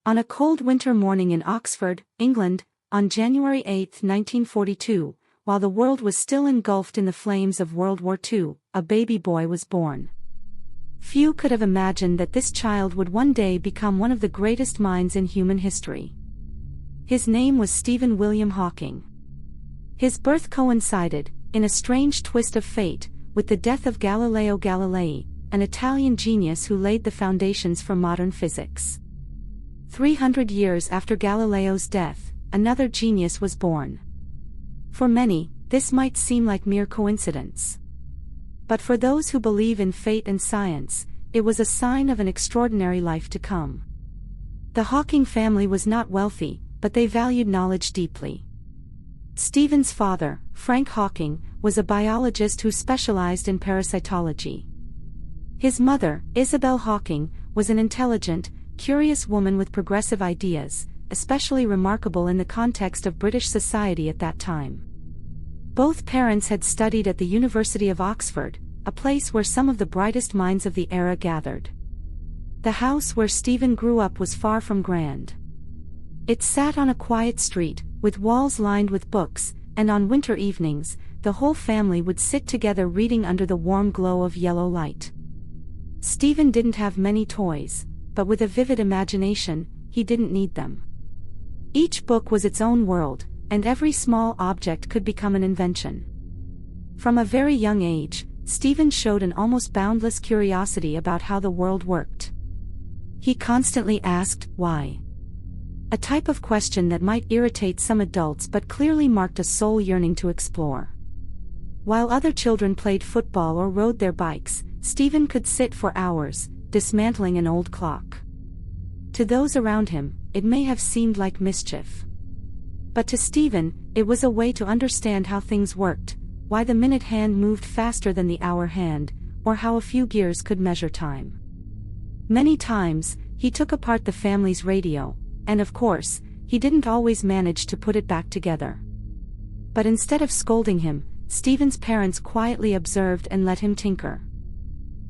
On a cold winter morning in Oxford, England, on January 8, 1942, while the world was still engulfed in the flames of World War II, a baby boy was born. Few could have imagined that this child would one day become one of the greatest minds in human history. His name was Stephen William Hawking. His birth coincided, in a strange twist of fate, with the death of Galileo Galilei, an Italian genius who laid the foundations for modern physics. 300 years after Galileo's death, another genius was born. For many, this might seem like mere coincidence. But for those who believe in fate and science, it was a sign of an extraordinary life to come. The Hawking family was not wealthy, but they valued knowledge deeply. Stephen's father, Frank Hawking, was a biologist who specialized in parasitology. His mother, Isabel Hawking, was an intelligent, curious woman with progressive ideas, especially remarkable in the context of British society at that time. Both parents had studied at the University of Oxford, a place where some of the brightest minds of the era gathered. The house where Stephen grew up was far from grand. It sat on a quiet street, with walls lined with books, and on winter evenings, the whole family would sit together reading under the warm glow of yellow light. Stephen didn't have many toys, but with a vivid imagination, he didn't need them. Each book was its own world, and every small object could become an invention. From a very young age, Stephen showed an almost boundless curiosity about how the world worked. He constantly asked, why? A type of question that might irritate some adults but clearly marked a soul yearning to explore. While other children played football or rode their bikes, Stephen could sit for hours, dismantling an old clock. To those around him, it may have seemed like mischief. But to Stephen, it was a way to understand how things worked, why the minute hand moved faster than the hour hand, or how a few gears could measure time. Many times, he took apart the family's radio, and of course, he didn't always manage to put it back together. But instead of scolding him, Stephen's parents quietly observed and let him tinker.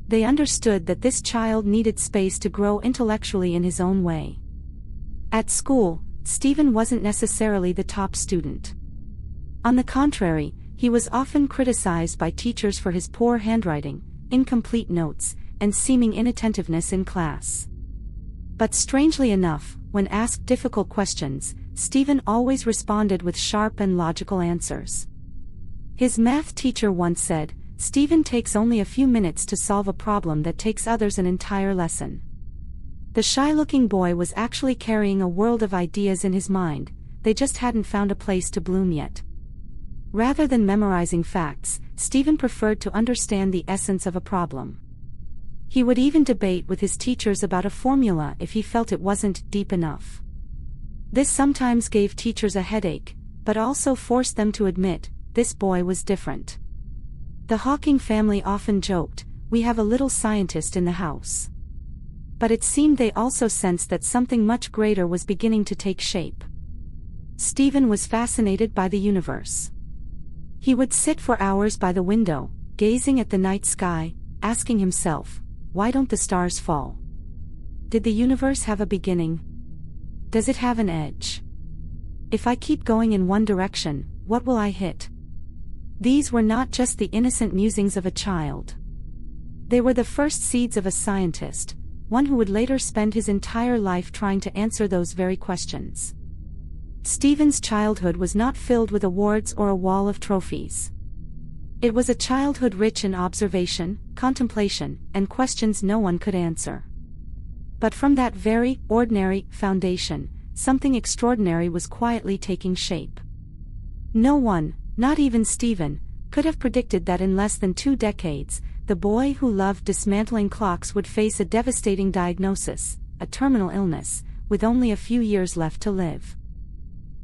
They understood that this child needed space to grow intellectually in his own way. At school, Stephen wasn't necessarily the top student. On the contrary, he was often criticized by teachers for his poor handwriting, incomplete notes, and seeming inattentiveness in class. But strangely enough, when asked difficult questions, Stephen always responded with sharp and logical answers. His math teacher once said, "Stephen takes only a few minutes to solve a problem that takes others an entire lesson." The shy-looking boy was actually carrying a world of ideas in his mind, they just hadn't found a place to bloom yet. Rather than memorizing facts, Stephen preferred to understand the essence of a problem. He would even debate with his teachers about a formula if he felt it wasn't deep enough. This sometimes gave teachers a headache, but also forced them to admit, this boy was different. The Hawking family often joked, "We have a little scientist in the house." But it seemed they also sensed that something much greater was beginning to take shape. Stephen was fascinated by the universe. He would sit for hours by the window, gazing at the night sky, asking himself, why don't the stars fall? Did the universe have a beginning? Does it have an edge? If I keep going in one direction, what will I hit? These were not just the innocent musings of a child. They were the first seeds of a scientist, one who would later spend his entire life trying to answer those very questions. Stephen's childhood was not filled with awards or a wall of trophies. It was a childhood rich in observation, contemplation, and questions no one could answer. But from that very ordinary foundation, something extraordinary was quietly taking shape. No one, not even Stephen, could have predicted that in less than 2 decades, the boy who loved dismantling clocks would face a devastating diagnosis, a terminal illness, with only a few years left to live.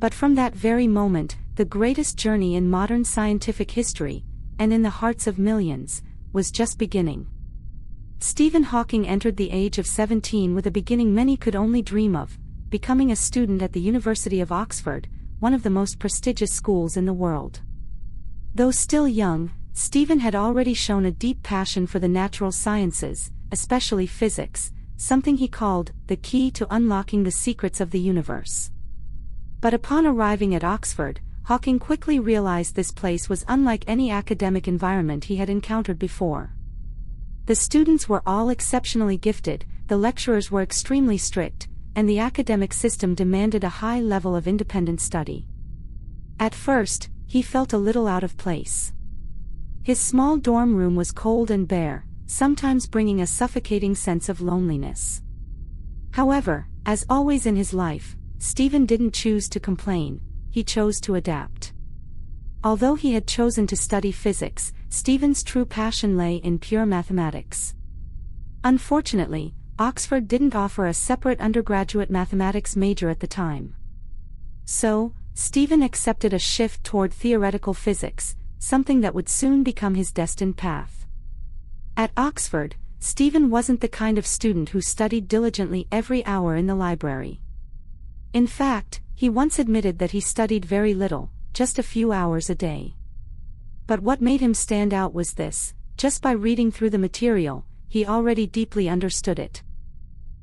But from that very moment, the greatest journey in modern scientific history, and in the hearts of millions, was just beginning. Stephen Hawking entered the age of 17 with a beginning many could only dream of, becoming a student at the University of Oxford, one of the most prestigious schools in the world. Though still young, Stephen had already shown a deep passion for the natural sciences, especially physics, something he called the key to unlocking the secrets of the universe. But upon arriving at Oxford, Hawking quickly realized this place was unlike any academic environment he had encountered before. The students were all exceptionally gifted, the lecturers were extremely strict, and the academic system demanded a high level of independent study. At first, he felt a little out of place. His small dorm room was cold and bare, sometimes bringing a suffocating sense of loneliness. However, as always in his life, Stephen didn't choose to complain, he chose to adapt. Although he had chosen to study physics, Stephen's true passion lay in pure mathematics. Unfortunately, Oxford didn't offer a separate undergraduate mathematics major at the time. So, Stephen accepted a shift toward theoretical physics, something that would soon become his destined path. At Oxford, Stephen wasn't the kind of student who studied diligently every hour in the library. In fact, he once admitted that he studied very little, just a few hours a day. But what made him stand out was this: just by reading through the material, he already deeply understood it.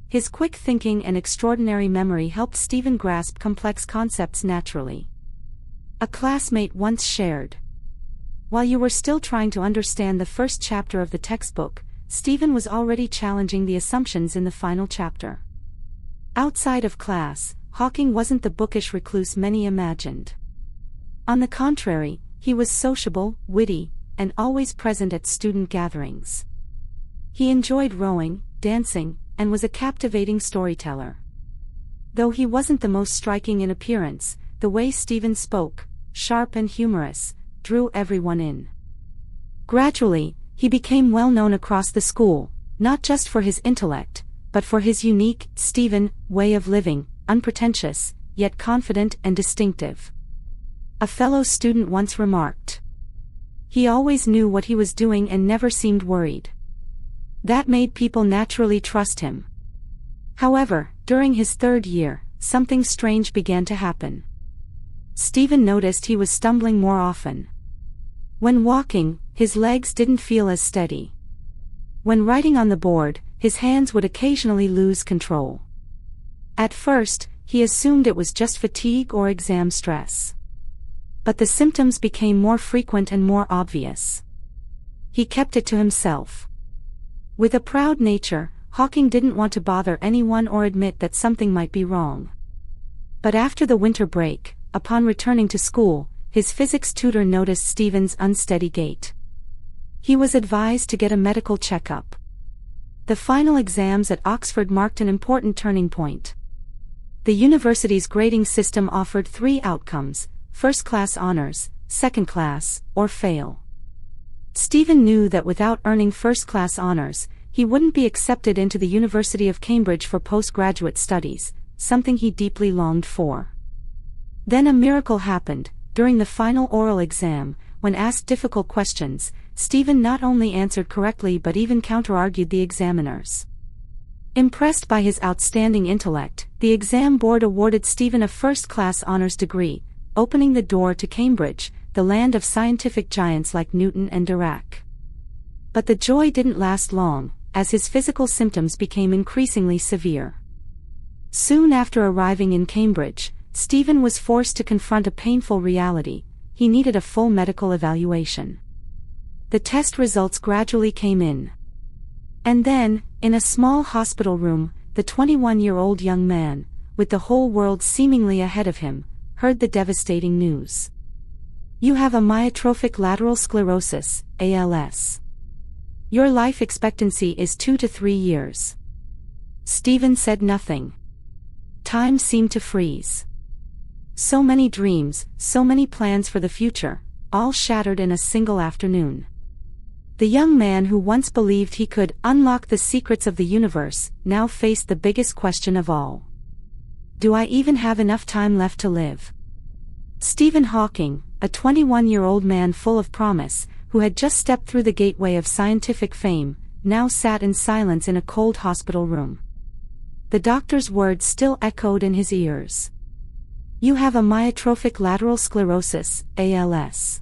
His quick thinking and extraordinary memory helped Stephen grasp complex concepts naturally. A classmate once shared, "While you were still trying to understand the first chapter of the textbook, Stephen was already challenging the assumptions in the final chapter." Outside of class, Hawking wasn't the bookish recluse many imagined. On the contrary, he was sociable, witty, and always present at student gatherings. He enjoyed rowing, dancing, and was a captivating storyteller. Though he wasn't the most striking in appearance, the way Stephen spoke, sharp and humorous, drew everyone in. Gradually, he became well known across the school, not just for his intellect, but for his unique, Stephen, way of living, unpretentious, yet confident and distinctive. A fellow student once remarked, "He always knew what he was doing and never seemed worried." That made people naturally trust him. However, during his third year, something strange began to happen. Stephen noticed he was stumbling more often. When walking, his legs didn't feel as steady. When writing on the board, his hands would occasionally lose control. At first, he assumed it was just fatigue or exam stress. But the symptoms became more frequent and more obvious. He kept it to himself. With a proud nature, Hawking didn't want to bother anyone or admit that something might be wrong. But after the winter break, upon returning to school, his physics tutor noticed Stephen's unsteady gait. He was advised to get a medical checkup. The final exams at Oxford marked an important turning point. The university's grading system offered 3 outcomes: first-class honors, second class, or fail. Stephen knew that without earning first-class honors, he wouldn't be accepted into the University of Cambridge for postgraduate studies, something he deeply longed for. Then a miracle happened. During the final oral exam, when asked difficult questions, Stephen not only answered correctly but even counter-argued the examiners. Impressed by his outstanding intellect, the exam board awarded Stephen a first-class honors degree, opening the door to Cambridge, the land of scientific giants like Newton and Dirac. But the joy didn't last long, as his physical symptoms became increasingly severe. Soon after arriving in Cambridge, Stephen was forced to confront a painful reality: he needed a full medical evaluation. The test results gradually came in. And then, in a small hospital room, the 21-year-old young man, with the whole world seemingly ahead of him, heard the devastating news. "You have amyotrophic lateral sclerosis, ALS. Your life expectancy is 2 to 3 years." Stephen said nothing. Time seemed to freeze. So many dreams, so many plans for the future, all shattered in a single afternoon. The young man who once believed he could unlock the secrets of the universe now faced the biggest question of all. Do I even have enough time left to live? Stephen Hawking, a 21-year-old man full of promise, who had just stepped through the gateway of scientific fame, now sat in silence in a cold hospital room. The doctor's words still echoed in his ears. "You have amyotrophic lateral sclerosis, ALS.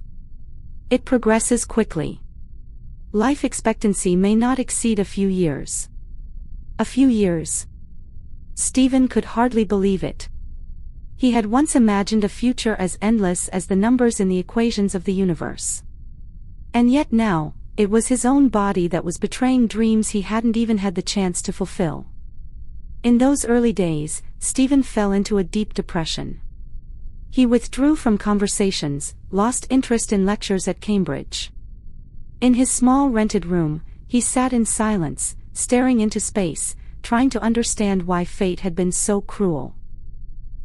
It progresses quickly. Life expectancy may not exceed a few years. A few years. Stephen could hardly believe it. He had once imagined a future as endless as the numbers in the equations of the universe. And yet now, it was his own body that was betraying dreams he hadn't even had the chance to fulfill. In those early days, Stephen fell into a deep depression. He withdrew from conversations, lost interest in lectures at Cambridge. In his small rented room, he sat in silence, staring into space, trying to understand why fate had been so cruel.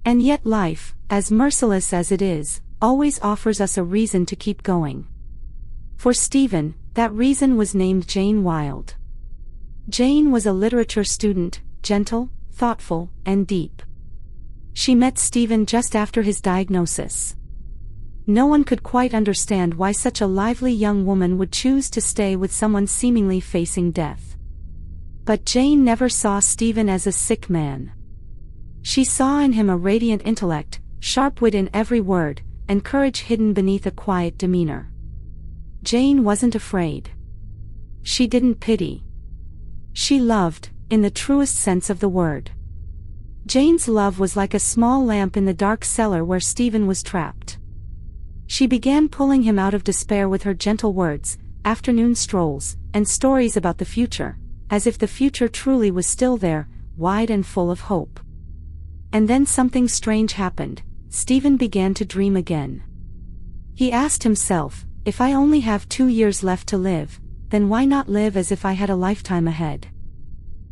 And yet life, as merciless as it is, always offers us a reason to keep going. For Stephen, that reason was named Jane Wilde. Jane was a literature student, gentle, thoughtful, and deep. She met Stephen just after his diagnosis. No one could quite understand why such a lively young woman would choose to stay with someone seemingly facing death. But Jane never saw Stephen as a sick man. She saw in him a radiant intellect, sharp wit in every word, and courage hidden beneath a quiet demeanor. Jane wasn't afraid. She didn't pity. She loved, in the truest sense of the word. Jane's love was like a small lamp in the dark cellar where Stephen was trapped. She began pulling him out of despair with her gentle words, afternoon strolls, and stories about the future, as if the future truly was still there, wide and full of hope. And then something strange happened. Stephen began to dream again. He asked himself, if I only have 2 years left to live, then why not live as if I had a lifetime ahead?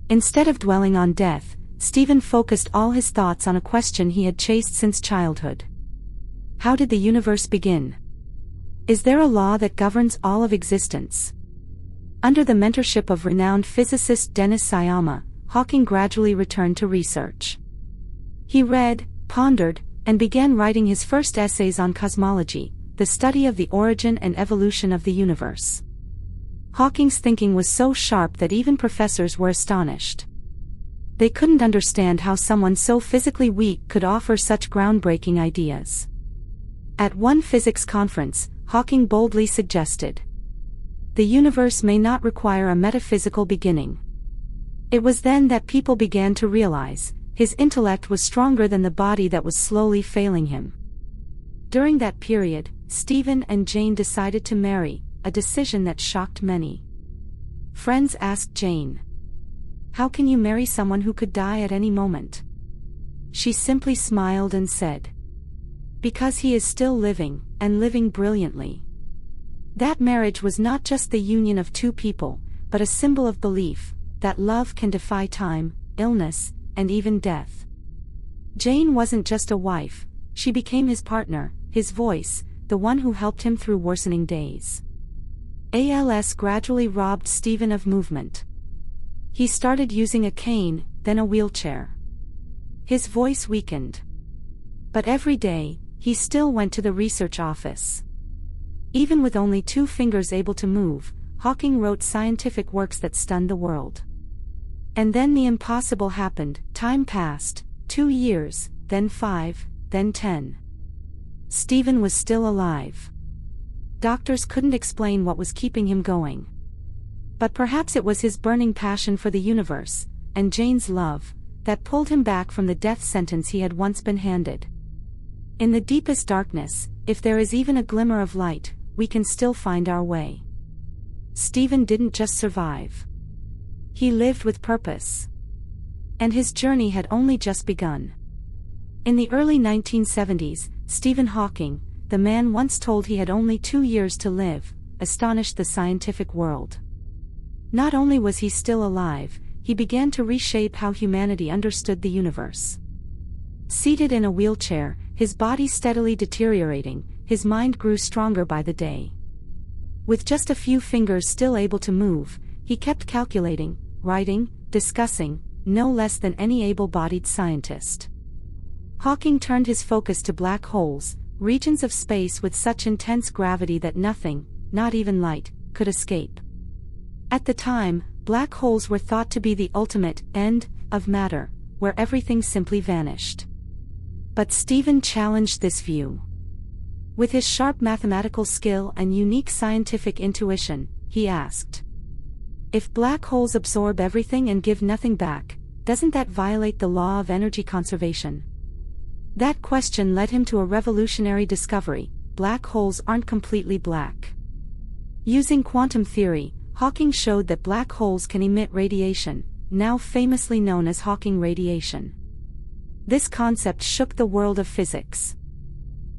Instead of dwelling on death, Stephen focused all his thoughts on a question he had chased since childhood. How did the universe begin? Is there a law that governs all of existence? Under the mentorship of renowned physicist Dennis Sciama, Hawking gradually returned to research. He read, pondered, and began writing his first essays on cosmology, the study of the origin and evolution of the universe. Hawking's thinking was so sharp that even professors were astonished. They couldn't understand how someone so physically weak could offer such groundbreaking ideas. At one physics conference, Hawking boldly suggested, "The universe may not require a metaphysical beginning." It was then that people began to realize, his intellect was stronger than the body that was slowly failing him. During that period, Stephen and Jane decided to marry, a decision that shocked many. Friends asked Jane, "How can you marry someone who could die at any moment?" She simply smiled and said, "Because he is still living, and living brilliantly." That marriage was not just the union of two people, but a symbol of belief, that love can defy time, illness, and even death. Jane wasn't just a wife, she became his partner, his voice, the one who helped him through worsening days. ALS gradually robbed Stephen of movement. He started using a cane, then a wheelchair. His voice weakened. But every day, he still went to the research office. Even with only 2 fingers able to move, Hawking wrote scientific works that stunned the world. And then the impossible happened. Time passed, 2 years, then 5, then 10. Stephen was still alive. Doctors couldn't explain what was keeping him going. But perhaps it was his burning passion for the universe, and Jane's love, that pulled him back from the death sentence he had once been handed. In the deepest darkness, if there is even a glimmer of light, we can still find our way. Stephen didn't just survive. He lived with purpose. And his journey had only just begun. In the early 1970s, Stephen Hawking, the man once told he had only 2 years to live, astonished the scientific world. Not only was he still alive, he began to reshape how humanity understood the universe. Seated in a wheelchair, his body steadily deteriorating, his mind grew stronger by the day. With just a few fingers still able to move, he kept calculating, writing, discussing, no less than any able-bodied scientist. Hawking turned his focus to black holes, regions of space with such intense gravity that nothing, not even light, could escape. At the time, black holes were thought to be the ultimate end of matter, where everything simply vanished. But Stephen challenged this view. With his sharp mathematical skill and unique scientific intuition, he asked, If black holes absorb everything and give nothing back, doesn't that violate the law of energy conservation? That question led him to a revolutionary discovery: black holes aren't completely black. Using quantum theory, Hawking showed that black holes can emit radiation, now famously known as Hawking radiation. This concept shook the world of physics.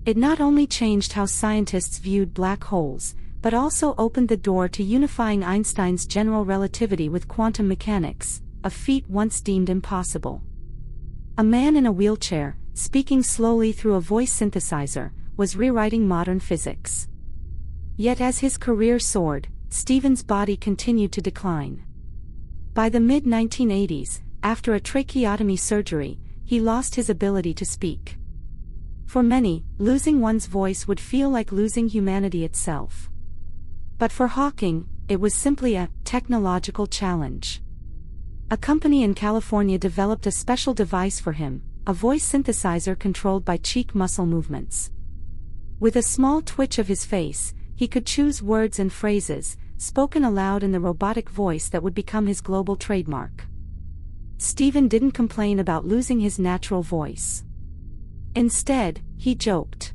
It not only changed how scientists viewed black holes, but also opened the door to unifying Einstein's general relativity with quantum mechanics, a feat once deemed impossible. A man in a wheelchair, speaking slowly through a voice synthesizer, was rewriting modern physics. Yet as his career soared, Stephen's body continued to decline. By the mid-1980s, after a tracheotomy surgery, he lost his ability to speak. For many, losing one's voice would feel like losing humanity itself. But for Hawking, it was simply a technological challenge. A company in California developed a special device for him, a voice synthesizer controlled by cheek muscle movements. With a small twitch of his face, he could choose words and phrases, spoken aloud in the robotic voice that would become his global trademark. Stephen didn't complain about losing his natural voice. Instead, he joked,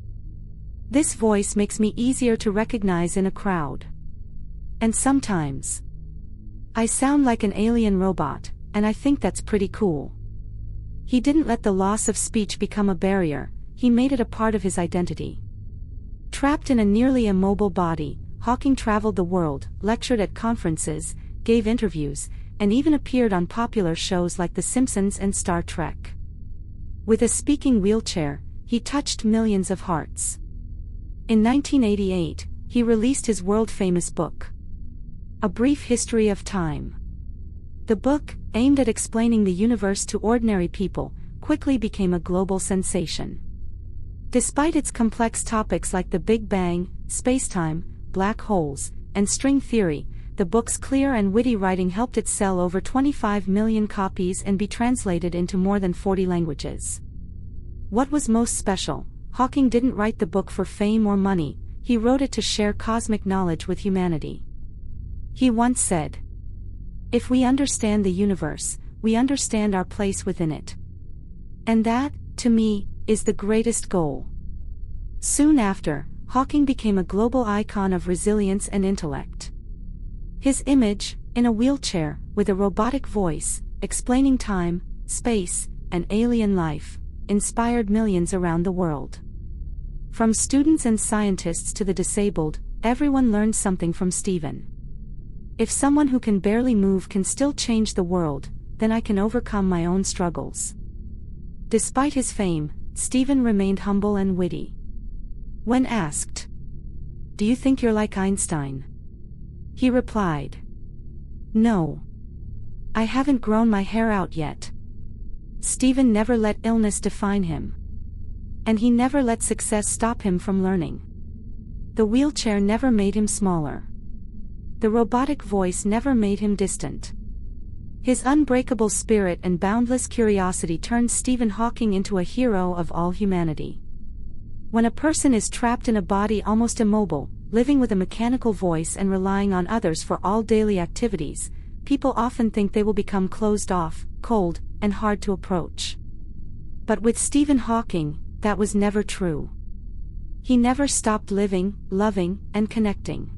"This voice makes me easier to recognize in a crowd. And sometimes I sound like an alien robot, and I think that's pretty cool." He didn't let the loss of speech become a barrier, he made it a part of his identity. Trapped in a nearly immobile body, Hawking traveled the world, lectured at conferences, gave interviews, and even appeared on popular shows like The Simpsons and Star Trek. With a speaking wheelchair, he touched millions of hearts. In 1988, he released his world-famous book, A Brief History of Time. The book, aimed at explaining the universe to ordinary people, quickly became a global sensation. Despite its complex topics like the Big Bang, spacetime, black holes, and string theory, the book's clear and witty writing helped it sell over 25 million copies and be translated into more than 40 languages. What was most special, Hawking didn't write the book for fame or money, he wrote it to share cosmic knowledge with humanity. He once said, "If we understand the universe, we understand our place within it. And that, to me, is the greatest goal." Soon after, Hawking became a global icon of resilience and intellect. His image, in a wheelchair, with a robotic voice, explaining time, space, and alien life, inspired millions around the world. From students and scientists to the disabled, everyone learned something from Stephen. If someone who can barely move can still change the world, then I can overcome my own struggles. Despite his fame, Stephen remained humble and witty. When asked, "Do you think you're like Einstein?" he replied, "No. I haven't grown my hair out yet." Stephen never let illness define him. And he never let success stop him from learning. The wheelchair never made him smaller. The robotic voice never made him distant. His unbreakable spirit and boundless curiosity turned Stephen Hawking into a hero of all humanity. When a person is trapped in a body almost immobile, living with a mechanical voice and relying on others for all daily activities, people often think they will become closed off, cold, and hard to approach. But with Stephen Hawking, that was never true. He never stopped living, loving, and connecting.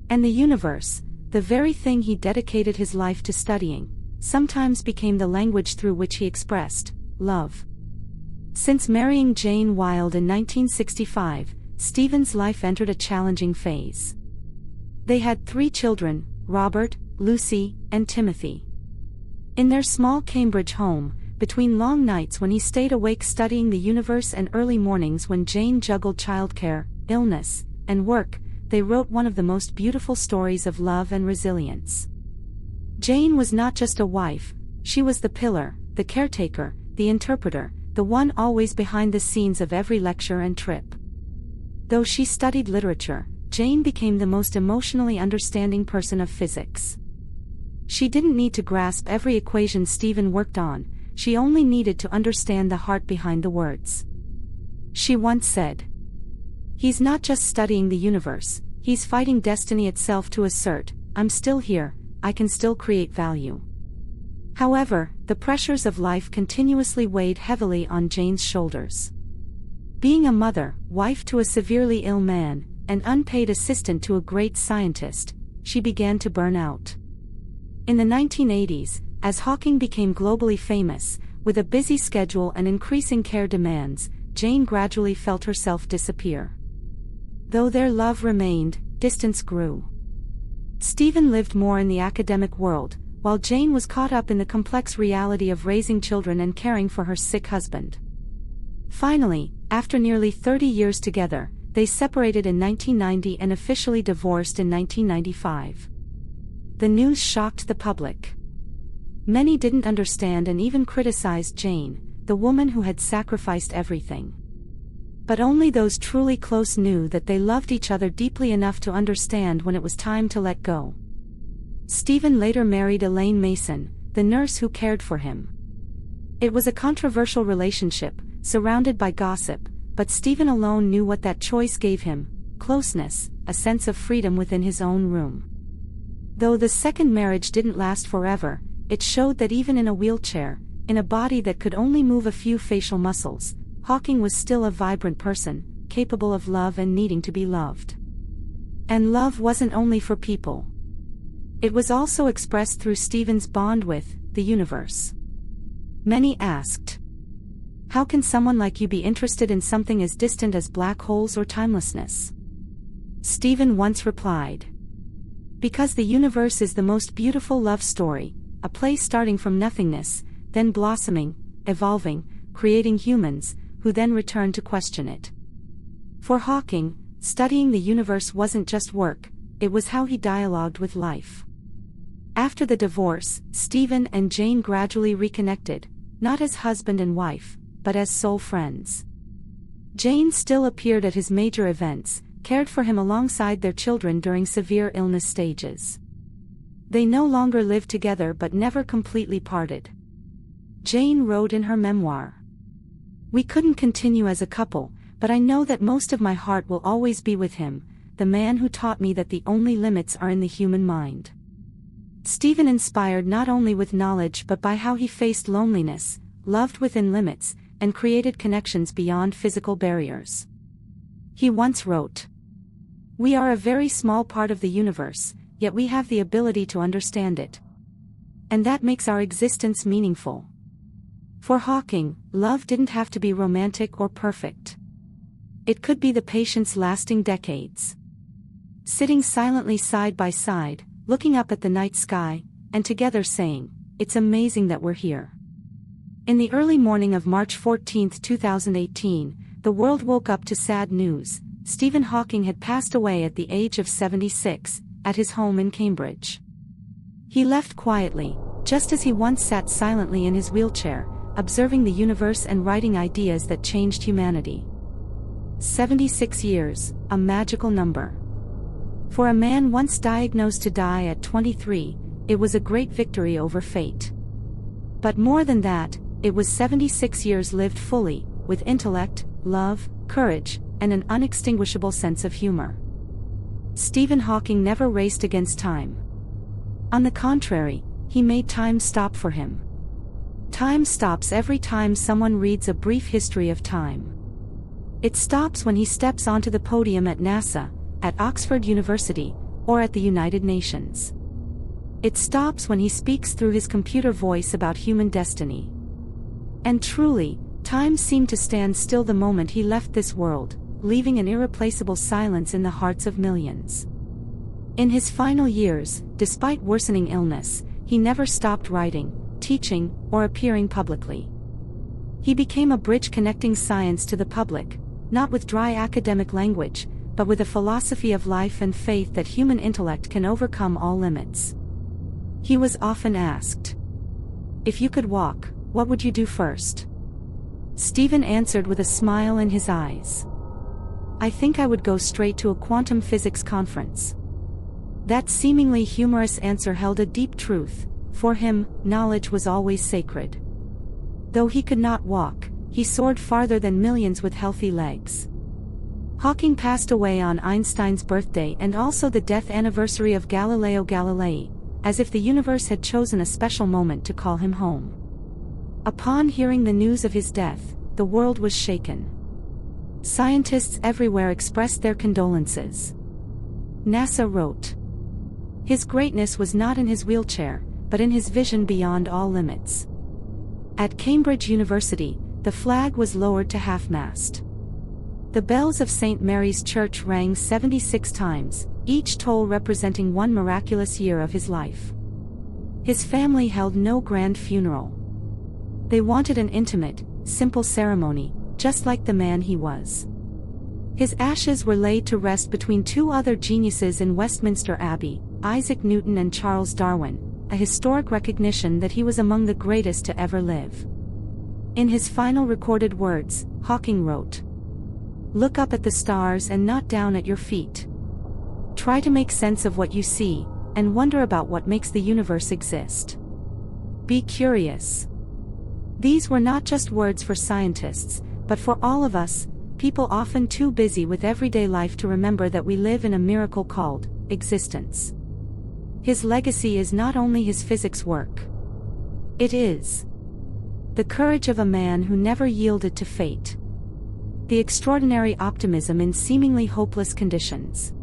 And the universe, the very thing he dedicated his life to studying, sometimes became the language through which he expressed love. Since marrying Jane Wilde in 1965, Stephen's life entered a challenging phase. They had 3 children, Robert, Lucy, and Timothy. In their small Cambridge home, between long nights when he stayed awake studying the universe and early mornings when Jane juggled childcare, illness, and work, they wrote one of the most beautiful stories of love and resilience. Jane was not just a wife, she was the pillar, the caretaker, the interpreter, the one always behind the scenes of every lecture and trip. Though she studied literature, Jane became the most emotionally understanding person of physics. She didn't need to grasp every equation Stephen worked on, she only needed to understand the heart behind the words. She once said, "He's not just studying the universe, he's fighting destiny itself to assert, I'm still here, I can still create value. However, the pressures of life continuously weighed heavily on Jane's shoulders. Being a mother, wife to a severely ill man, and unpaid assistant to a great scientist, she began to burn out. In the 1980s, as Hawking became globally famous, with a busy schedule and increasing care demands, Jane gradually felt herself disappear. Though their love remained, distance grew. Stephen lived more in the academic world, while Jane was caught up in the complex reality of raising children and caring for her sick husband. Finally, after nearly 30 years together, they separated in 1990 and officially divorced in 1995. The news shocked the public. Many didn't understand and even criticized Jane, the woman who had sacrificed everything. But only those truly close knew that they loved each other deeply enough to understand when it was time to let go. Stephen later married Elaine Mason, the nurse who cared for him. It was a controversial relationship, surrounded by gossip, but Stephen alone knew what that choice gave him: closeness, a sense of freedom within his own room. Though the second marriage didn't last forever, it showed that even in a wheelchair, in a body that could only move a few facial muscles, Hawking was still a vibrant person, capable of love and needing to be loved. And love wasn't only for people. It was also expressed through Stephen's bond with the universe. Many asked, "How can someone like you be interested in something as distant as black holes or timelessness?" Stephen once replied, "Because the universe is the most beautiful love story, a place starting from nothingness, then blossoming, evolving, creating humans, who then return to question it." For Hawking, studying the universe wasn't just work, it was how he dialogued with life. After the divorce, Stephen and Jane gradually reconnected, not as husband and wife, but as soul friends. Jane still appeared at his major events, cared for him alongside their children during severe illness stages. They no longer lived together but never completely parted. Jane wrote in her memoir, "We couldn't continue as a couple, but I know that most of my heart will always be with him, the man who taught me that the only limits are in the human mind." Stephen inspired not only with knowledge but by how he faced loneliness, loved within limits, and created connections beyond physical barriers. He once wrote, "We are a very small part of the universe, yet we have the ability to understand it. And that makes our existence meaningful." For Hawking, love didn't have to be romantic or perfect. It could be the patience lasting decades. Sitting silently side by side, looking up at the night sky, and together saying, "It's amazing that we're here." In the early morning of March 14, 2018, the world woke up to sad news. Stephen Hawking had passed away at the age of 76, at his home in Cambridge. He left quietly, just as he once sat silently in his wheelchair, observing the universe and writing ideas that changed humanity. 76 years, a magical number. For a man once diagnosed to die at 23, it was a great victory over fate. But more than that, it was 76 years lived fully, with intellect, love, courage, and an unextinguishable sense of humor. Stephen Hawking never raced against time. On the contrary, he made time stop for him. Time stops every time someone reads a brief history of time. It stops when he steps onto the podium at NASA, at Oxford University, or at the United Nations. It stops when he speaks through his computer voice about human destiny. And truly, time seemed to stand still the moment he left this world, leaving an irreplaceable silence in the hearts of millions. In his final years, despite worsening illness, he never stopped writing, teaching, or appearing publicly. He became a bridge connecting science to the public, not with dry academic language, but with a philosophy of life and faith that human intellect can overcome all limits. He was often asked, "If you could walk, what would you do first?" Stephen answered with a smile in his eyes, "I think I would go straight to a quantum physics conference." That seemingly humorous answer held a deep truth. For him, knowledge was always sacred. Though he could not walk, he soared farther than millions with healthy legs. Hawking passed away on Einstein's birthday and also the death anniversary of Galileo Galilei, as if the universe had chosen a special moment to call him home. Upon hearing the news of his death, the world was shaken. Scientists everywhere expressed their condolences. NASA wrote, "His greatness was not in his wheelchair, but in his vision beyond all limits." At Cambridge University, the flag was lowered to half-mast. The bells of St. Mary's Church rang 76 times, each toll representing one miraculous year of his life. His family held no grand funeral. They wanted an intimate, simple ceremony, just like the man he was. His ashes were laid to rest between two other geniuses in Westminster Abbey, Isaac Newton and Charles Darwin, a historic recognition that he was among the greatest to ever live. In his final recorded words, Hawking wrote, "Look up at the stars and not down at your feet. Try to make sense of what you see, and wonder about what makes the universe exist. Be curious." These were not just words for scientists, but for all of us, people often too busy with everyday life to remember that we live in a miracle called existence. His legacy is not only his physics work. It is the courage of a man who never yielded to fate. The extraordinary optimism in seemingly hopeless conditions.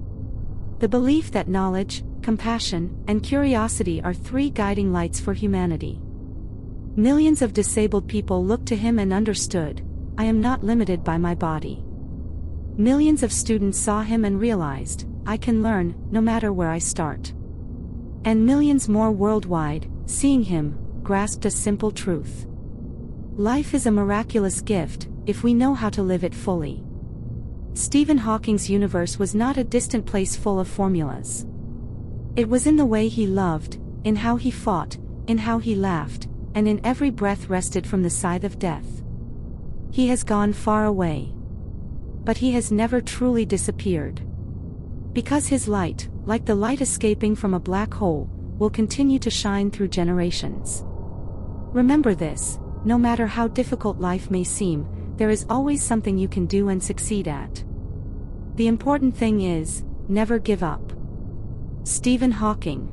The belief that knowledge, compassion, and curiosity are three guiding lights for humanity. Millions of disabled people looked to him and understood, "I am not limited by my body." Millions of students saw him and realized, "I can learn, no matter where I start." And millions more worldwide, seeing him, grasped a simple truth. Life is a miraculous gift, if we know how to live it fully. Stephen Hawking's universe was not a distant place full of formulas. It was in the way he loved, in how he fought, in how he laughed, and in every breath wrested from the scythe of death. He has gone far away. But he has never truly disappeared. Because his light, like the light escaping from a black hole, will continue to shine through generations. Remember this, no matter how difficult life may seem, there is always something you can do and succeed at. The important thing is, never give up. Stephen Hawking.